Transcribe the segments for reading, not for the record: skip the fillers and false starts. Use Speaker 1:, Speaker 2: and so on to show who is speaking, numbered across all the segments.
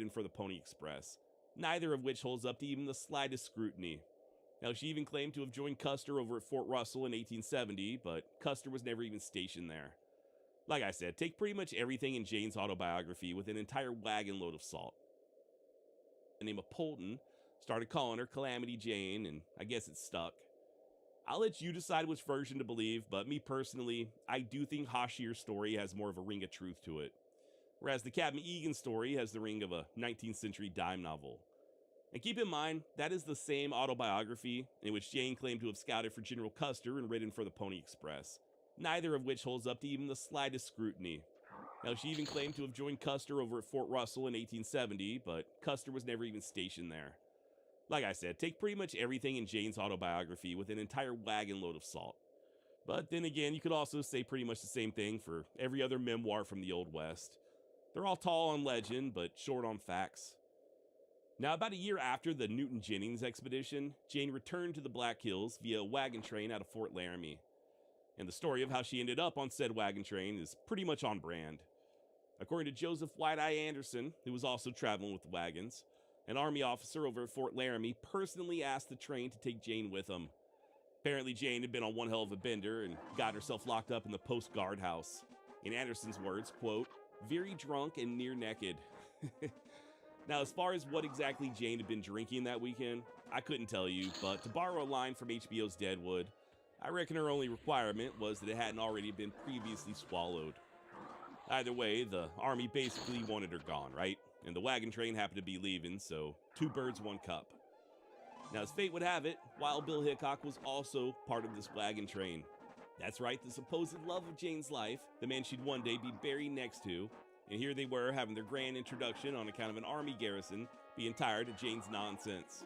Speaker 1: and for the Pony Express, neither of which holds up to even the slightest scrutiny. Now, she even claimed to have joined Custer over at Fort Russell in 1870, but Custer was never even stationed there. Like I said, take pretty much everything in Jane's autobiography with an entire wagon load of salt. The name of Polton started calling her Calamity Jane, and I guess it stuck. I'll let you decide which version to believe, but me personally, I do think Hashir's story has more of a ring of truth to it, whereas the Captain Egan story has the ring of a 19th century dime novel. And keep in mind, that is the same autobiography in which Jane claimed to have scouted for General Custer and ridden for the Pony Express, neither of which holds up to even the slightest scrutiny. Now, she even claimed to have joined Custer over at Fort Russell in 1870, but Custer was never even stationed there. Like I said, take pretty much everything in Jane's autobiography with an entire wagon load of salt. But then again, you could also say pretty much the same thing for every other memoir from the Old West. They're all tall on legend, but short on facts. Now, about a year after the Newton-Jennings expedition, Jane returned to the Black Hills via a wagon train out of Fort Laramie. And the story of how she ended up on said wagon train is pretty much on brand. According to Joseph White-Eye Anderson, who was also traveling with the wagons, an army officer over at Fort Laramie personally asked the train to take Jane with him. Apparently, Jane had been on one hell of a bender and got herself locked up in the post guardhouse. In Anderson's words, quote, very drunk and near naked. Now, as far as what exactly Jane had been drinking that weekend, I couldn't tell you, but to borrow a line from HBO's Deadwood, I reckon her only requirement was that it hadn't already been previously swallowed. Either way, the army basically wanted her gone, right? And the wagon train happened to be leaving, so 2 birds, 1 cup. Now, as fate would have it, Wild Bill Hickok was also part of this wagon train. That's right, the supposed love of Jane's life, the man she'd one day be buried next to, and here they were having their grand introduction on account of an army garrison being tired of Jane's nonsense.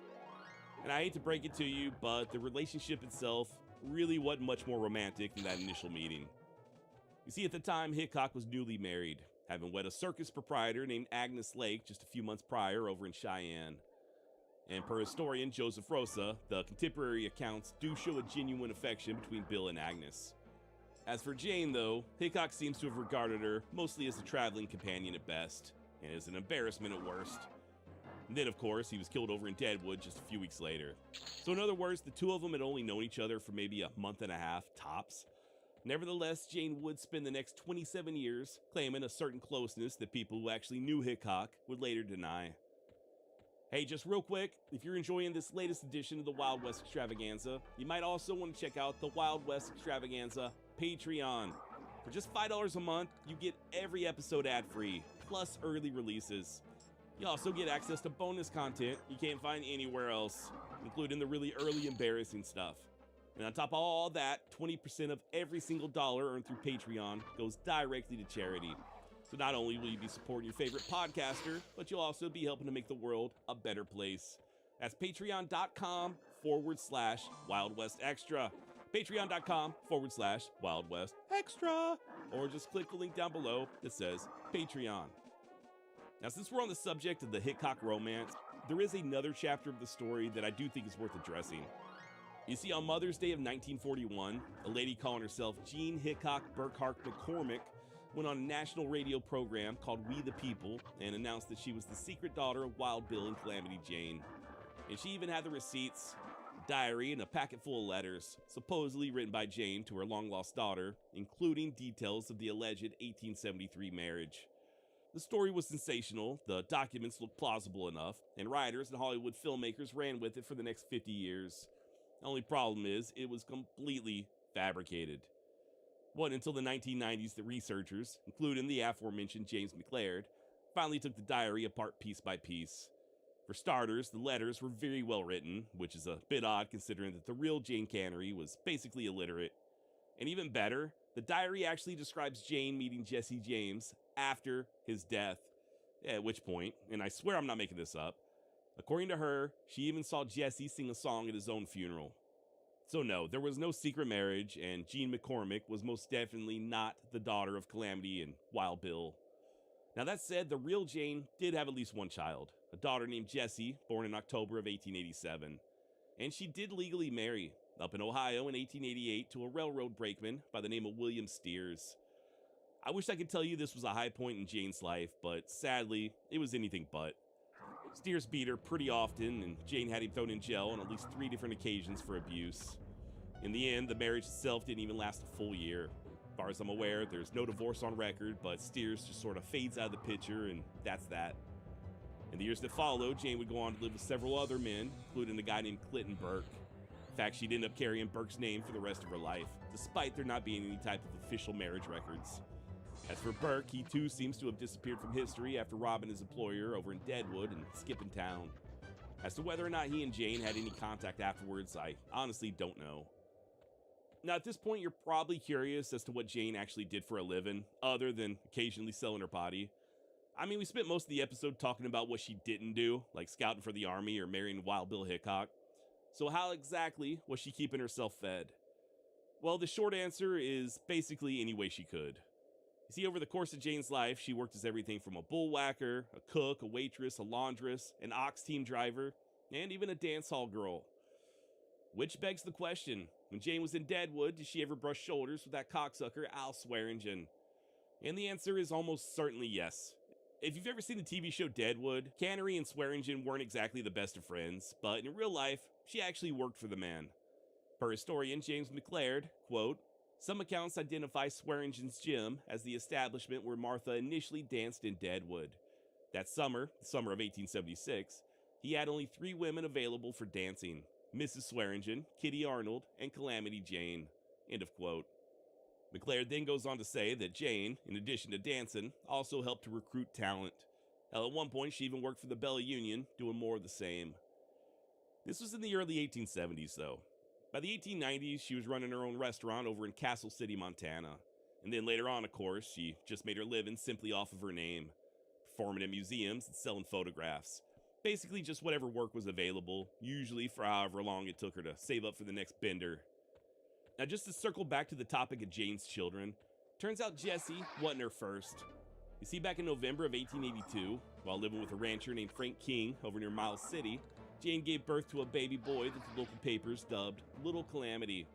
Speaker 1: And I hate to break it to you, but the relationship itself really wasn't much more romantic than that initial meeting. You see, at the time, Hickok was newly married, having wed a circus proprietor named Agnes Lake just a few months prior over in Cheyenne. And per historian Joseph Rosa, the contemporary accounts do show a genuine affection between Bill and Agnes. As for Jane, though, Hickok seems to have regarded her mostly as a traveling companion at best, and as an embarrassment at worst. And then, of course, he was killed over in Deadwood just a few weeks later. So in other words, the two of them had only known each other for maybe a month and a half, tops. Nevertheless, Jane would spend the next 27 years claiming a certain closeness that people who actually knew Hickok would later deny. Hey, just real quick, if you're enjoying this latest edition of the Wild West Extravaganza, you might also want to check out the Wild West Extravaganza Patreon. For just $5 a month, you get every episode ad-free, plus early releases. You also get access to bonus content you can't find anywhere else, including the really early embarrassing stuff. And on top of all that, 20% of every single dollar earned through Patreon goes directly to charity. So not only will you be supporting your favorite podcaster, but you'll also be helping to make the world a better place. That's patreon.com/Wild West Extra. Patreon.com/Wild West Extra. Or just click the link down below that says Patreon. Now, since we're on the subject of the Hickok romance, there is another chapter of the story that I do think is worth addressing. You see, on Mother's Day of 1941, a lady calling herself Jean Hickok Burkhart McCormick went on a national radio program called We the People and announced that she was the secret daughter of Wild Bill and Calamity Jane. And she even had the receipts, a diary, and a packet full of letters, supposedly written by Jane to her long-lost daughter, including details of the alleged 1873 marriage. The story was sensational, the documents looked plausible enough, and writers and Hollywood filmmakers ran with it for the next 50 years. The only problem is, it was completely fabricated. It wasn't until the 1990s that researchers, including the aforementioned James McLaird, finally took the diary apart piece by piece. For starters, the letters were very well written, which is a bit odd considering that the real Jane Cannery was basically illiterate. And even better, the diary actually describes Jane meeting Jesse James after his death, at which point, and I swear I'm not making this up, according to her, she even saw Jesse sing a song at his own funeral. So no, there was no secret marriage, and Jean McCormick was most definitely not the daughter of Calamity and Wild Bill. Now that said, the real Jane did have at least one child, a daughter named Jessie, born in October of 1887. And she did legally marry, up in Ohio in 1888, to a railroad brakeman by the name of William Steers. I wish I could tell you this was a high point in Jane's life, but sadly, it was anything but. Steers beat her pretty often, and Jane had him thrown in jail on at least 3 different occasions for abuse. In the end, the marriage itself didn't even last a full year. As far as I'm aware, there's no divorce on record, but Steers just sort of fades out of the picture, and that's that. In the years that followed, Jane would go on to live with several other men, including a guy named Clinton Burke. In fact, she'd end up carrying Burke's name for the rest of her life, despite there not being any type of official marriage records. As for Burke, he too seems to have disappeared from history after robbing his employer over in Deadwood and skipping town. As to whether or not he and Jane had any contact afterwards, I honestly don't know. Now, at this point, you're probably curious as to what Jane actually did for a living, other than occasionally selling her body. I mean, we spent most of the episode talking about what she didn't do, like scouting for the army or marrying Wild Bill Hickok. So how exactly was she keeping herself fed? Well, the short answer is basically any way she could. You see, over the course of Jane's life, she worked as everything from a bullwhacker, a cook, a waitress, a laundress, an ox team driver, and even a dance hall girl. Which begs the question, when Jane was in Deadwood, did she ever brush shoulders with that cocksucker Al Swearingen? And the answer is almost certainly yes. If you've ever seen the TV show Deadwood, Cannery and Swearingen weren't exactly the best of friends, but in real life, she actually worked for the man. Per historian James McLaird, quote, "Some accounts identify Swearingen's gym as the establishment where Martha initially danced in Deadwood. That summer, the summer of 1876, he had only 3 women available for dancing, Mrs. Swearingen, Kitty Arnold, and Calamity Jane." End of quote. McLaird then goes on to say that Jane, in addition to dancing, also helped to recruit talent. Hell, at one point she even worked for the Bella Union, doing more of the same. This was in the early 1870s, though. By the 1890s, she was running her own restaurant over in Castle City, Montana. And then later on, of course, she just made her living simply off of her name, performing in museums and selling photographs. Basically just whatever work was available, usually for however long it took her to save up for the next bender. Now, just to circle back to the topic of Jane's children, turns out Jessie wasn't her first. You see, back in November of 1882, while living with a rancher named Frank King over near Miles City, Jane gave birth to a baby boy that the local papers dubbed Little Calamity.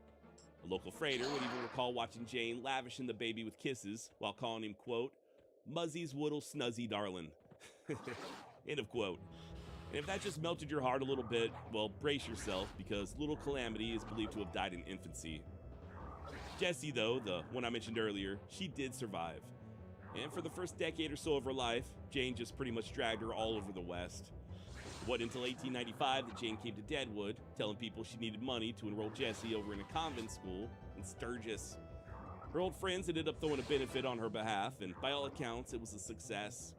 Speaker 1: A local freighter would even recall watching Jane lavishing the baby with kisses while calling him, quote, "Muzzy's Woodle Snuzzy Darlin'." End of quote. And if that just melted your heart a little bit, well, brace yourself, because Little Calamity is believed to have died in infancy. Jessie, though, the one I mentioned earlier, she did survive. And for the first decade or so of her life, Jane just pretty much dragged her all over the West. It wasn't until 1895 that Jane came to Deadwood, telling people she needed money to enroll Jessie over in a convent school in Sturgis. Her old friends ended up throwing a benefit on her behalf, and by all accounts, it was a success.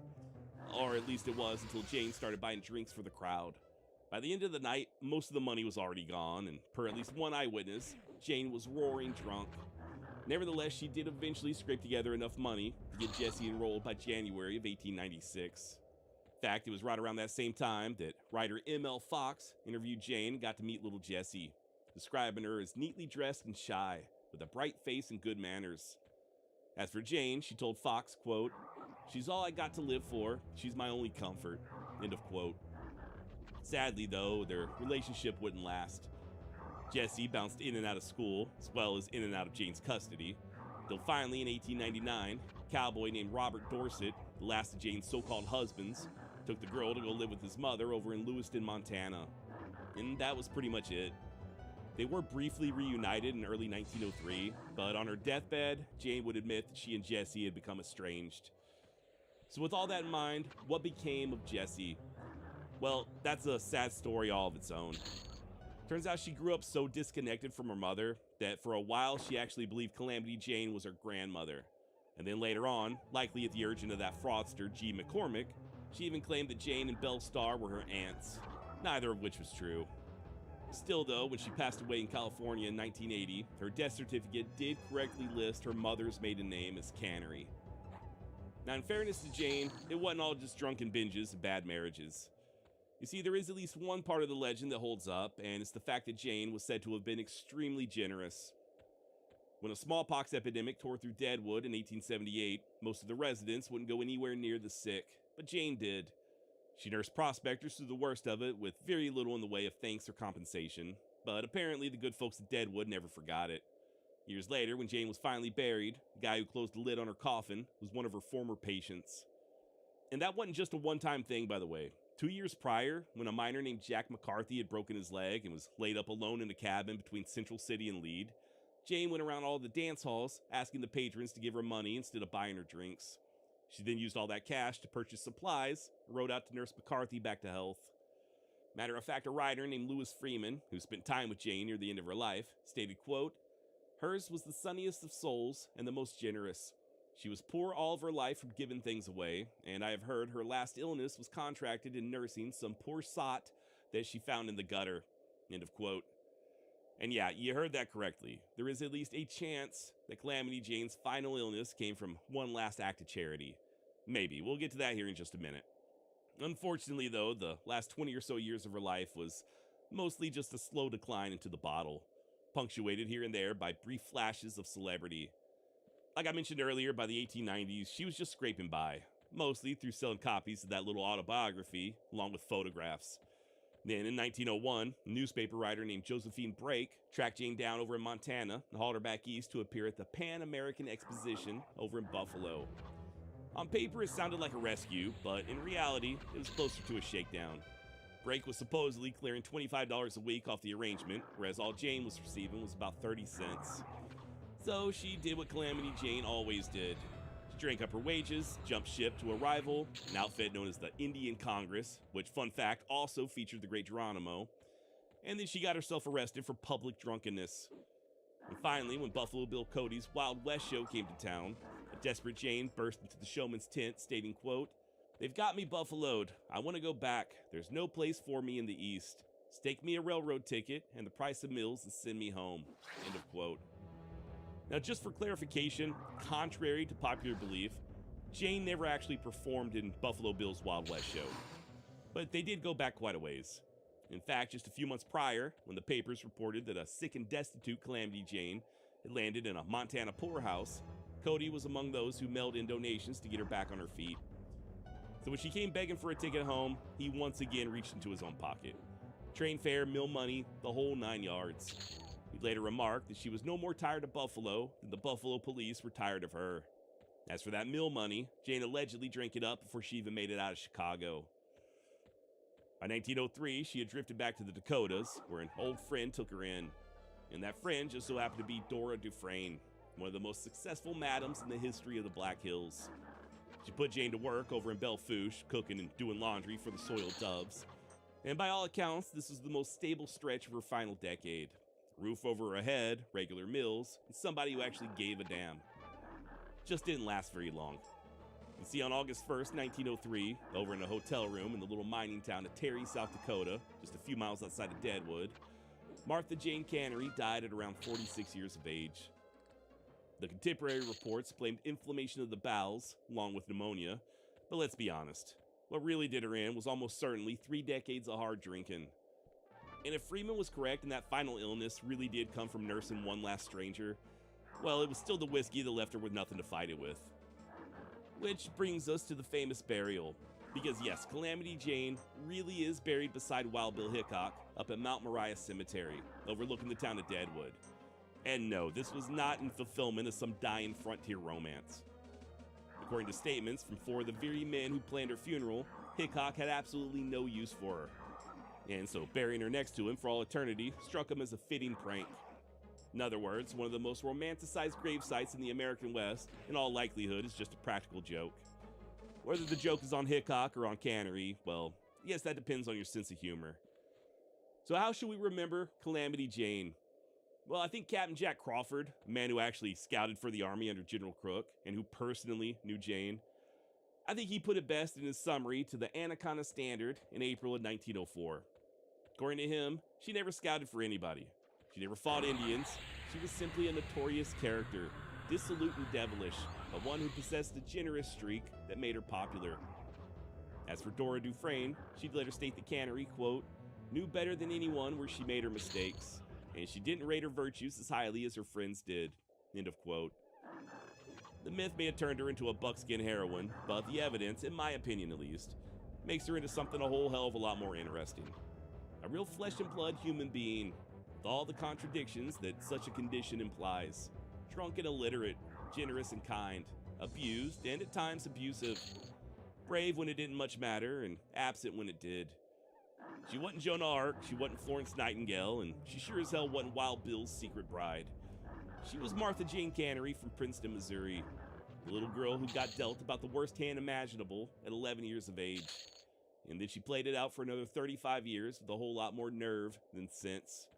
Speaker 1: Or at least it was until Jane started buying drinks for the crowd. By the end of the night, most of the money was already gone, and per at least one eyewitness, Jane was roaring drunk. Nevertheless, she did eventually scrape together enough money to get Jessie enrolled by January of 1896. In fact, it was right around that same time that writer M.L. Fox interviewed Jane and got to meet little Jessie, describing her as neatly dressed and shy, with a bright face and good manners. As for Jane, she told Fox, quote, "She's all I got to live for. She's my only comfort." End of quote. Sadly, though, their relationship wouldn't last. Jessie bounced in and out of school, as well as in and out of Jane's custody, until finally in 1899, a cowboy named Robert Dorset, the last of Jane's so-called husbands, took the girl to go live with his mother over in Lewiston, Montana. And that was pretty much it. They were briefly reunited in early 1903, but on her deathbed, Jane would admit that she and Jessie had become estranged. So with all that in mind, what became of Jessie? Well, that's a sad story all of its own. Turns out she grew up so disconnected from her mother that for a while she actually believed Calamity Jane was her grandmother. And then later on, likely at the urging of that fraudster G. McCormick, she even claimed that Jane and Belle Starr were her aunts, neither of which was true. Still though, when she passed away in California in 1980, her death certificate did correctly list her mother's maiden name as Cannery. Now, in fairness to Jane, it wasn't all just drunken binges and bad marriages. You see, there is at least one part of the legend that holds up, and it's the fact that Jane was said to have been extremely generous. When a smallpox epidemic tore through Deadwood in 1878, most of the residents wouldn't go anywhere near the sick, but Jane did. She nursed prospectors through the worst of it with very little in the way of thanks or compensation, but apparently the good folks at Deadwood never forgot it. Years later, when Jane was finally buried, the guy who closed the lid on her coffin was one of her former patients. And that wasn't just a one-time thing, by the way. 2 years prior, when a miner named Jack McCarthy had broken his leg and was laid up alone in a cabin between Central City and Lead, Jane went around all the dance halls asking the patrons to give her money instead of buying her drinks. She then used all that cash to purchase supplies and rode out to nurse McCarthy back to health. Matter of fact, a writer named Lewis Freeman, who spent time with Jane near the end of her life, stated, quote, "Hers was the sunniest of souls and the most generous. She was poor all of her life from giving things away, and I have heard her last illness was contracted in nursing some poor sot that she found in the gutter." End of quote. And yeah, you heard that correctly. There is at least a chance that Calamity Jane's final illness came from one last act of charity. Maybe. We'll get to that here in just a minute. Unfortunately, though, the last 20 or so years of her life was mostly just a slow decline into the bottle, punctuated here and there by brief flashes of celebrity. Like I mentioned earlier, by the 1890s, she was just scraping by, mostly through selling copies of that little autobiography, along with photographs. Then, in 1901, a newspaper writer named Josephine Brake tracked Jane down over in Montana and hauled her back east to appear at the Pan American Exposition over in Buffalo. On paper, it sounded like a rescue, but in reality, it was closer to a shakedown. Brake was supposedly clearing $25 a week off the arrangement, whereas all Jane was receiving was about 30 cents. So she did what Calamity Jane always did. She drank up her wages, jumped ship to a rival, an outfit known as the Indian Congress, which, fun fact, also featured the great Geronimo, and then she got herself arrested for public drunkenness. And finally, when Buffalo Bill Cody's Wild West show came to town, a desperate Jane burst into the showman's tent stating, quote, "They've got me buffaloed. I want to go back. There's no place for me in the East. Stake me a railroad ticket and the price of mills and send me home." End of quote. Now, just for clarification, contrary to popular belief, Jane never actually performed in Buffalo Bill's Wild West show. But they did go back quite a ways. In fact, just a few months prior, when the papers reported that a sick and destitute Calamity Jane had landed in a Montana poorhouse, Cody was among those who mailed in donations to get her back on her feet. So when she came begging for a ticket home, he once again reached into his own pocket. Train fare, mill money, the whole 9 yards. He later remarked that she was no more tired of Buffalo than the Buffalo police were tired of her. As for that mill money, Jane allegedly drank it up before she even made it out of Chicago. By 1903, she had drifted back to the Dakotas, where an old friend took her in. And that friend just so happened to be Dora Dufresne, one of the most successful madams in the history of the Black Hills. She put Jane to work over in Belle Fourche, cooking and doing laundry for the Soiled Doves. And by all accounts, this was the most stable stretch of her final decade. Roof over her head, regular meals, and somebody who actually gave a damn. Just didn't last very long. You see, on August 1st, 1903, over in a hotel room in the little mining town of Terry, South Dakota, just a few miles outside of Deadwood, Martha Jane Cannery died at around 46 years of age. The contemporary reports blamed inflammation of the bowels, along with pneumonia, but let's be honest, what really did her in was almost certainly 3 decades of hard drinking. And if Freeman was correct and that final illness really did come from nursing one last stranger, well, it was still the whiskey that left her with nothing to fight it with. Which brings us to the famous burial. Because yes, Calamity Jane really is buried beside Wild Bill Hickok up at Mount Moriah Cemetery, overlooking the town of Deadwood. And no, this was not in fulfillment of some dying frontier romance. According to statements from 4 of the very men who planned her funeral, Hickok had absolutely no use for her. And so burying her next to him for all eternity struck him as a fitting prank. In other words, one of the most romanticized grave sites in the American West, in all likelihood, is just a practical joke. Whether the joke is on Hickok or on Cannery, well, yes, that depends on your sense of humor. So how should we remember Calamity Jane? Well, I think Captain Jack Crawford, a man who actually scouted for the Army under General Crook and who personally knew Jane, I think he put it best in his summary to the Anaconda Standard in April of 1904. According to him, she never scouted for anybody. She never fought Indians. She was simply a notorious character, dissolute and devilish, but one who possessed a generous streak that made her popular. As for Dora Dufresne, she'd later state that Cannery, quote, "knew better than anyone where she made her mistakes, and she didn't rate her virtues as highly as her friends did." End of quote. The myth may have turned her into a buckskin heroine, but the evidence, in my opinion at least, makes her into something a whole hell of a lot more interesting. A real flesh and blood human being, with all the contradictions that such a condition implies. Drunk and illiterate, generous and kind, abused and at times abusive. Brave when it didn't much matter, and absent when it did. She wasn't Joan of Arc, she wasn't Florence Nightingale, and she sure as hell wasn't Wild Bill's secret bride. She was Martha Jane Cannery from Princeton, Missouri, the little girl who got dealt about the worst hand imaginable at 11 years of age. And then she played it out for another 35 years with a whole lot more nerve than sense.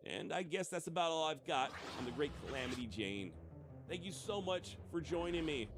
Speaker 1: And I guess that's about all I've got on the Great Calamity Jane. Thank you so much for joining me.